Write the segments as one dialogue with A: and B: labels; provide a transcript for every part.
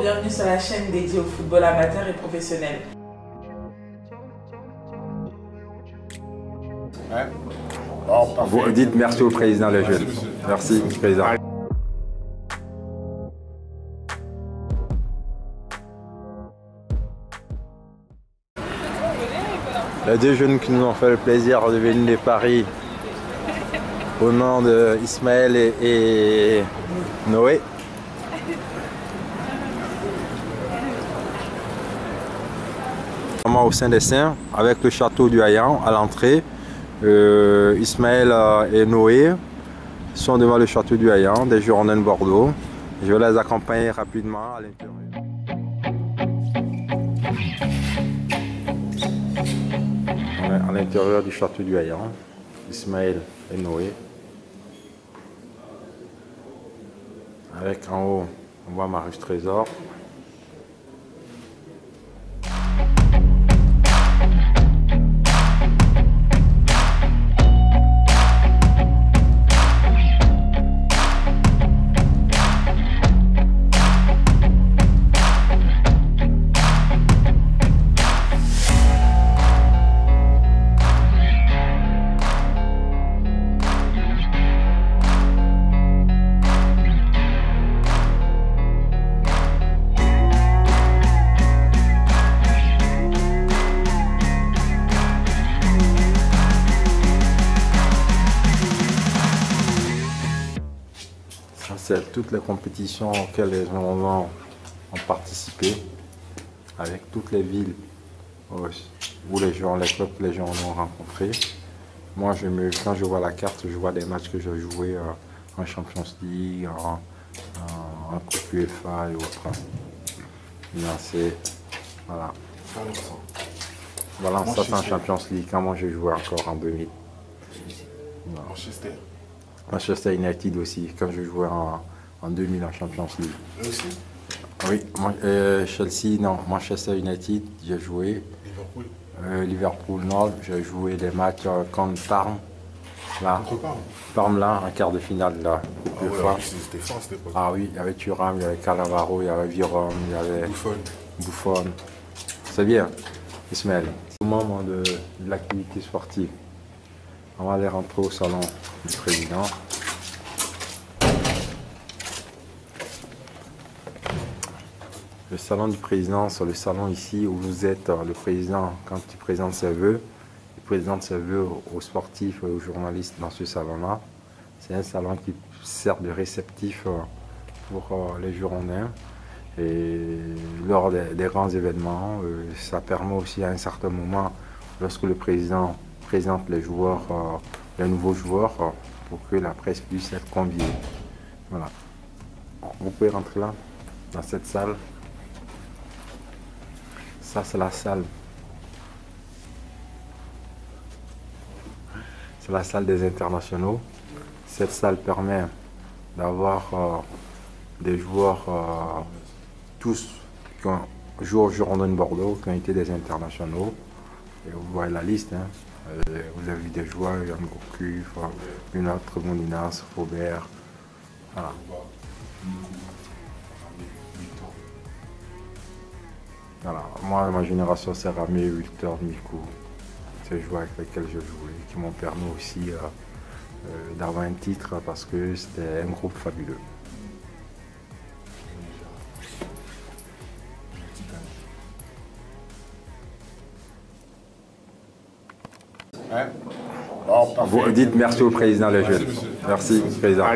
A: Bienvenue sur la chaîne dédiée au football amateur et professionnel.
B: Vous dites merci au président Les Jeunes. Merci, président. Les deux jeunes qui nous ont fait le plaisir de venir de Paris au nom de Ismaël et Noé. Au sein des Saints, avec le château du Hayan à l'entrée. Ismaël et Noé sont devant le château du Hayan, des Girondins de Bordeaux. Je vais les accompagner rapidement à l'intérieur. On est à l'intérieur du château du Hayan, Ismaël et Noé. Avec en haut, on voit Marius Trésor. C'est toutes les compétitions auxquelles les Girondins ont participé, avec toutes les villes où les clubs que les Girondins ont rencontrés. Moi, quand je vois la carte, je vois des matchs que j'ai joués en Champions League, en Coupe UEFA et autres. Voilà. Voilà, ça c'est en Champions League, quand moi j'ai joué encore en 2000. Manchester United aussi, quand je jouais en 2000 en Champions League.
C: Aussi?
B: Oui, Chelsea, non, Manchester United, j'ai joué. Liverpool, non, j'ai joué des matchs contre Parme. Là, Parme là, en quart de finale là.
C: C'était fort cette époque.
B: Ah oui, il y avait Thuram, il y avait Cannavaro, il y avait Viron, il y avait Buffon. C'est bien, Ismaël. Au moment de l'activité sportive, on va aller rentrer au salon du président. Le salon du président, c'est le salon ici où vous êtes le président quand il présente ses vœux. Il présente ses vœux aux sportifs et aux journalistes dans ce salon-là. C'est un salon qui sert de réceptif pour les Girondins. Et lors des grands événements, ça permet aussi à un certain moment, lorsque le président présente les joueurs, les nouveaux joueurs, pour que la presse puisse être conviée. Voilà. Vous pouvez rentrer là, dans cette salle. Ça, c'est la salle. C'est la salle des internationaux. Cette salle permet d'avoir des joueurs, tous qui ont joué au Girondins de Bordeaux, qui ont été des internationaux. Et vous voyez la liste. Hein. Vous avez vu des joueurs, Yann Gourcuff, une autre, Moninas, Faubert. Voilà. Voilà. Moi, ma génération, c'est Ramé, Victor, Mikou. Ces joueurs avec lesquels je jouais, qui m'ont permis aussi d'avoir un titre parce que c'était un groupe fabuleux. Vous dites merci au président Les Jeunes. Merci, président.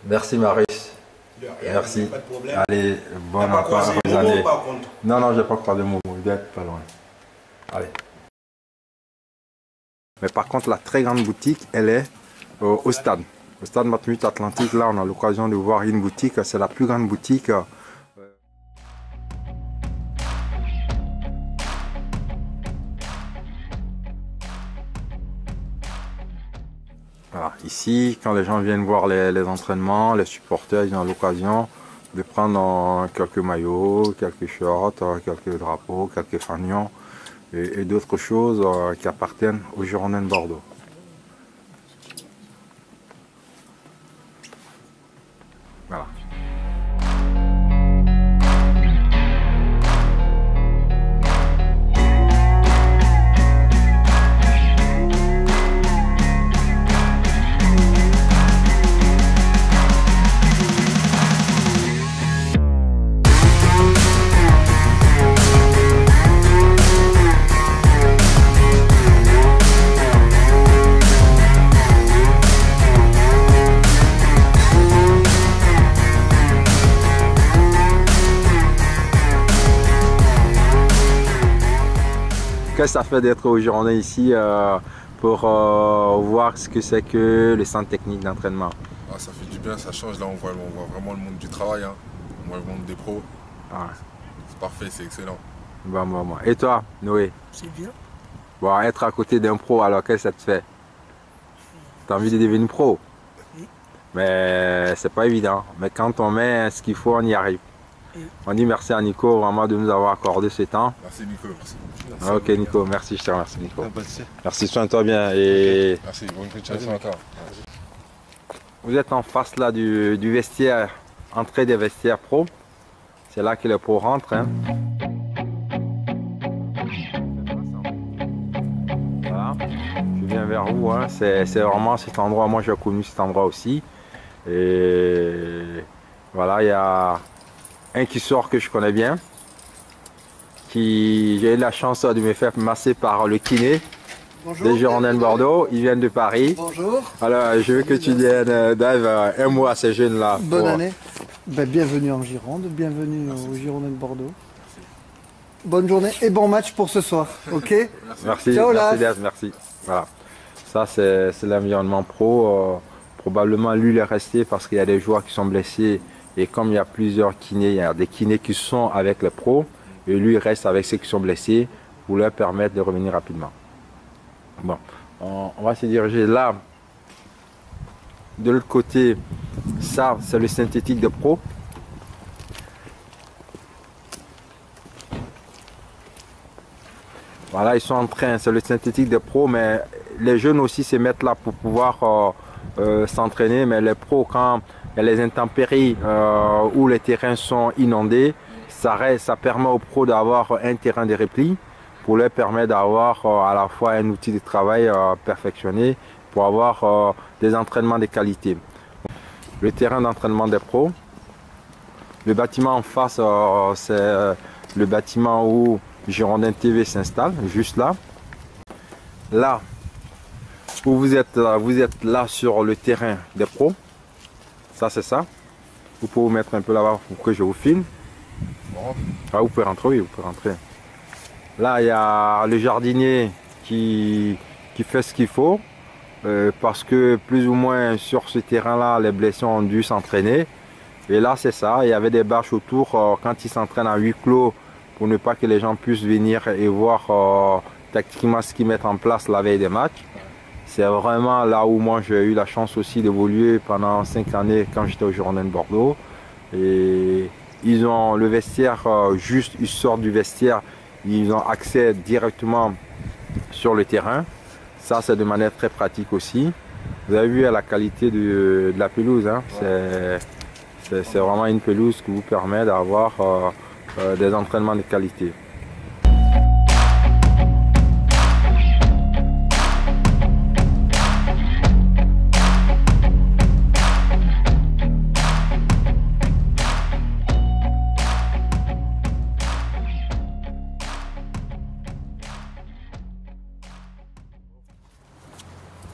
B: Merci, Marius. Merci. Allez, bonne année. Non, non, je n'ai pas encore de mots. Vous êtes pas loin. Allez. Mais par contre, la très grande boutique, elle est au stade. Au stade Matmut Atlantique, là, on a l'occasion de voir une boutique. C'est la plus grande boutique. Voilà. Ici, quand les gens viennent voir les entraînements, les supporters, ils ont l'occasion de prendre quelques maillots, quelques shorts, quelques drapeaux, quelques fanions et d'autres choses qui appartiennent aux Girondins de Bordeaux. Voilà. Qu'est-ce que ça fait d'être aujourd'hui ici pour voir ce que c'est que le centre technique d'entraînement?
C: Ah, ça fait du bien, ça change. Là, on voit vraiment le monde du travail. Hein. On voit le monde des pros.
B: Ah.
C: C'est parfait, c'est excellent.
B: Bon. Et toi, Noé?
D: C'est bien.
B: Bon, être à côté d'un pro, alors qu'est-ce que ça te fait? Tu as envie de devenir pro?
D: Oui.
B: Mais c'est pas évident. Mais quand on met ce qu'il faut, on y arrive.
D: Oui.
B: On dit merci à Nico vraiment de nous avoir accordé ce temps.
C: Merci Nico. Merci.
B: Ok Nico, merci, je te remercie Nico.
C: Ah,
B: Merci, soigne-toi bien. Et
C: merci, bonne continuation encore.
B: vous êtes en face là du vestiaire, entrée des vestiaires pro. C'est là que les pros rentrent. Hein. Voilà. Je viens vers vous. Hein. C'est vraiment cet endroit. Moi j'ai connu cet endroit aussi. Et voilà, il y a un qui sort que je connais bien. J'ai eu la chance de me faire masser par le kiné.
D: Bonjour.
B: Des Girondins de Bordeaux, ils viennent de Paris.
D: Bonjour.
B: Alors, je veux que tu viennes, Dave, un mot à ces jeunes-là.
D: Bonne année. Ben, bienvenue en Gironde, bienvenue aux Girondins de Bordeaux. Bonne journée et bon match pour ce soir, ok?
B: Merci,
D: ciao,
B: merci
D: là.
B: Dave, merci. Voilà. Ça, c'est l'environnement pro. Probablement, lui, il est resté parce qu'il y a des joueurs qui sont blessés. Et comme il y a plusieurs kinés, il y a des kinés qui sont avec les pros. Et lui, il reste avec ceux qui sont blessés pour leur permettre de revenir rapidement. Bon, on va se diriger là. De l'autre côté, ça, c'est le synthétique de pro. Voilà, ils sont en train, c'est le synthétique de pro, mais les jeunes aussi se mettent là pour pouvoir s'entraîner. Mais les pros, quand il y a les intempéries où les terrains sont inondés, ça permet aux pros d'avoir un terrain de repli pour leur permettre d'avoir à la fois un outil de travail perfectionné pour avoir des entraînements de qualité. Le terrain d'entraînement des pros. Le bâtiment en face, c'est le bâtiment où Girondin TV s'installe, juste là. Là, où vous êtes là sur le terrain des pros. Ça, c'est ça. Vous pouvez vous mettre un peu là-bas pour que je vous filme. Ah, vous pouvez rentrer, oui, vous pouvez rentrer. Là, il y a le jardinier qui fait ce qu'il faut. Parce que plus ou moins sur ce terrain-là, les blessés ont dû s'entraîner. Et là, c'est ça. Il y avait des bâches autour quand ils s'entraînent à huis clos pour ne pas que les gens puissent venir et voir tactiquement ce qu'ils mettent en place la veille des matchs. C'est vraiment là où moi j'ai eu la chance aussi d'évoluer pendant 5 années quand j'étais au Girondin de Bordeaux. Et ils ont le vestiaire, juste ils sortent du vestiaire, ils ont accès directement sur le terrain. Ça, c'est de manière très pratique aussi. Vous avez vu la qualité de la pelouse. Hein. C'est vraiment une pelouse qui vous permet d'avoir des entraînements de qualité.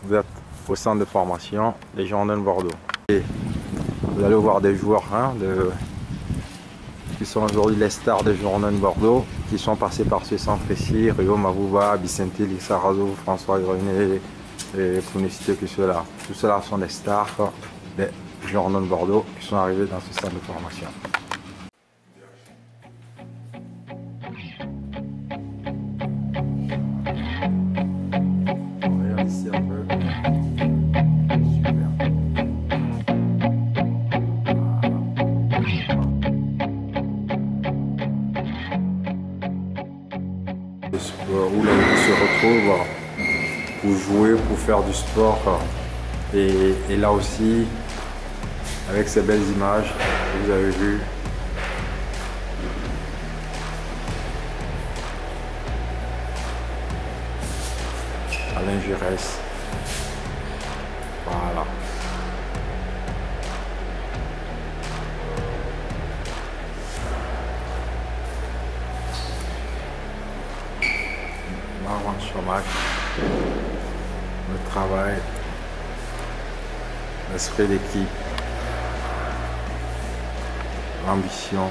B: Vous êtes au centre de formation des Girondins de Bordeaux. Et vous allez voir des joueurs qui sont aujourd'hui les stars des Girondins de Bordeaux, qui sont passés par ce centre ici, Rio Mavouba, Vicente Lissarazo, François Grenet, et pour ne citer que ceux-là. Tout cela sont des stars des Girondins de Bordeaux qui sont arrivés dans ce centre de formation. Où les gens se retrouvent pour jouer, pour faire du sport. Et là aussi, avec ces belles images que vous avez vues, Alain Giresse. Voilà. Marwan Chomak, le travail, l'esprit d'équipe, l'ambition.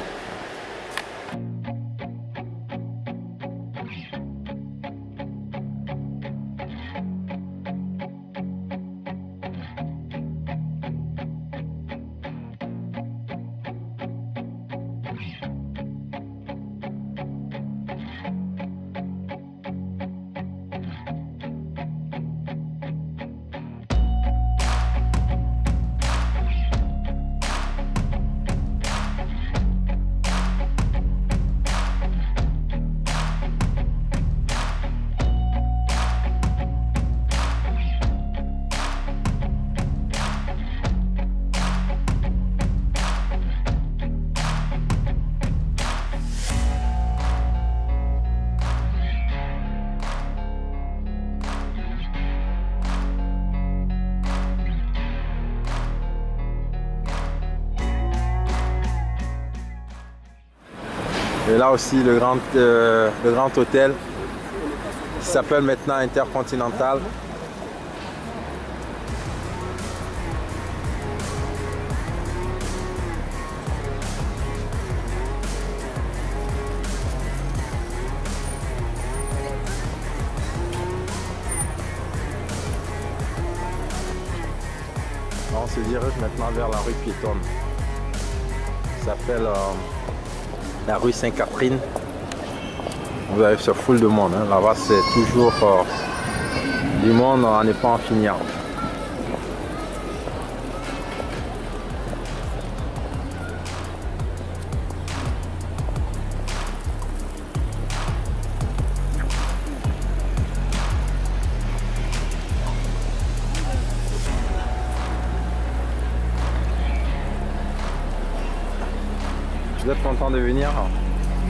B: Et là aussi le grand hôtel qui s'appelle maintenant Intercontinental. On se dirige maintenant vers la rue piétonne. Ça s'appelle la rue Sainte-Catherine. Vous avez ce full de monde. Hein. Là-bas, c'est toujours du monde, on n'est pas en finir. Vous êtes content de venir?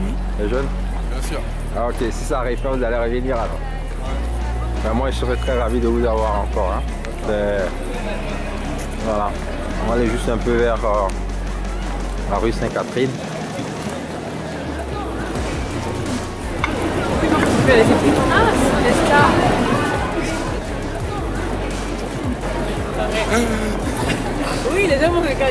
B: Oui. Les jeunes?
C: Bien sûr.
B: Ah, ok, si ça arrive pas, vous allez revenir alors. Ben, moi, je serais très ravi de vous avoir encore. Hein. Voilà. On va aller juste un peu vers la rue Sainte-Catherine.
E: Oui, les hommes ont le cas.